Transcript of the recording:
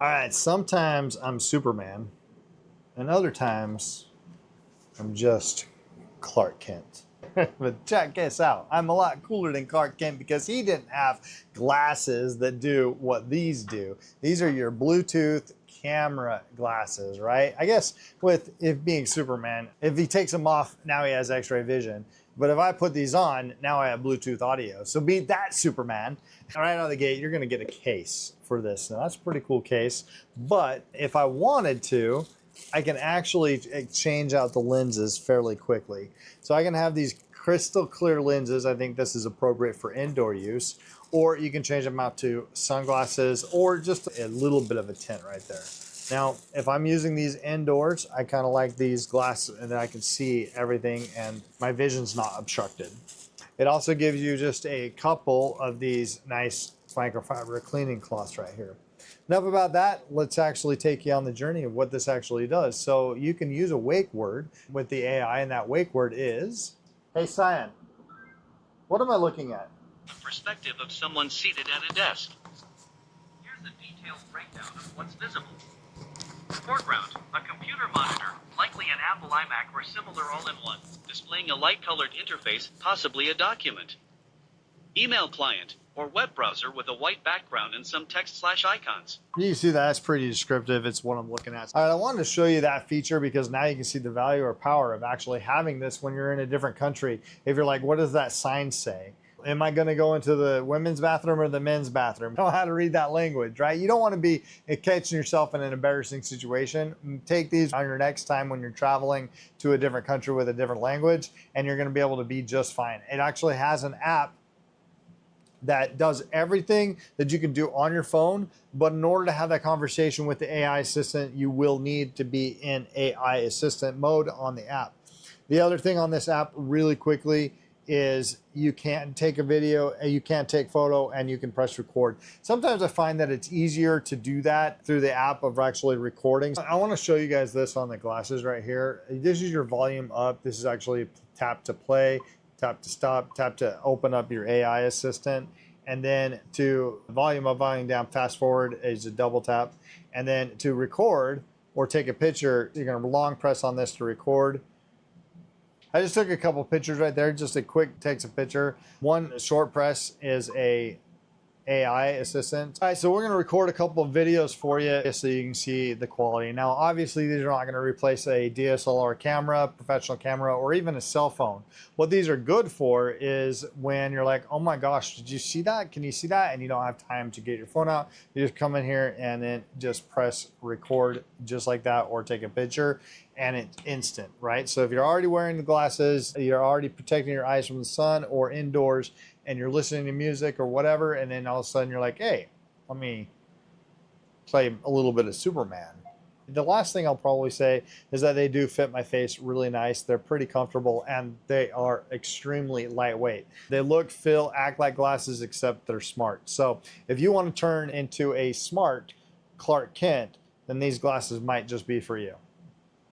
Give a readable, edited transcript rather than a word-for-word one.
All right, sometimes I'm Superman, and other times I'm just Clark Kent. But check this out. I'm a lot cooler than Clark Kent because he didn't have glasses that do what these do. These are your Bluetooth camera glasses, right? I guess with it being Superman, if he takes them off, now he has X-ray vision. But if I put these on, now I have Bluetooth audio. So be that Superman. Right out of the gate, you're gonna get a case for this. Now that's a pretty cool case. But if I wanted to, I can actually change out the lenses fairly quickly. So I can have these crystal clear lenses. I think this is appropriate for indoor use. Or you can change them out to sunglasses or just a little bit of a tint right there. Now, if I'm using these indoors, I kind of like these glasses and I can see everything and my vision's not obstructed. It also gives you just a couple of these nice microfiber cleaning cloths right here. Enough about that. Let's actually take you on the journey of what this actually does. So you can use a wake word with the AI, and that wake word is, hey Cyan, what am I looking at? The perspective of someone seated at a desk. Here's a detailed breakdown of what's visible. Foreground, a computer monitor, likely an Apple iMac or similar all-in-one, displaying a light-colored interface, possibly a document. Email client, or web browser with a white background and some text/icons. You can see that's pretty descriptive. It's what I'm looking at. All right, I wanted to show you that feature because now you can see the value or power of actually having this when you're in a different country. If you're like, what does that sign say? Am I going to go into the women's bathroom or the men's bathroom? Know how to read that language, right? You don't want to be catching yourself in an embarrassing situation. Take these on your next time when you're traveling to a different country with a different language, and you're going to be able to be just fine. It actually has an app that does everything that you can do on your phone, but in order to have that conversation with the AI assistant, you will need to be in AI assistant mode on the app. The other thing on this app really quickly is you can't take a video, you can't take photo, and you can press record. Sometimes I find that it's easier to do that through the app of actually recording. I want to show you guys this on the glasses right here. This is your volume up. This is actually tap to play, tap to stop, tap to open up your AI assistant, and then to volume up, volume down, fast forward is a double tap, and then to record or take a picture, you're going to long press on this to record. I just took a couple pictures right there, just a quick takes a picture. One short press is a AI assistant. All right, so we're gonna record a couple of videos for you so you can see the quality. Now, obviously these are not gonna replace a DSLR camera, professional camera, or even a cell phone. What these are good for is when you're like, oh my gosh, did you see that? Can you see that? And you don't have time to get your phone out. You just come in here and then just press record just like that, or take a picture, and it's instant, right? So if you're already wearing the glasses, you're already protecting your eyes from the sun or indoors, and you're listening to music or whatever, and then all of a sudden you're like, hey, let me play a little bit of Superman. The last thing I'll probably say is that they do fit my face really nice. They're pretty comfortable, and they are extremely lightweight. They look, feel, act like glasses, except they're smart. So if you want to turn into a smart Clark Kent, then these glasses might just be for you.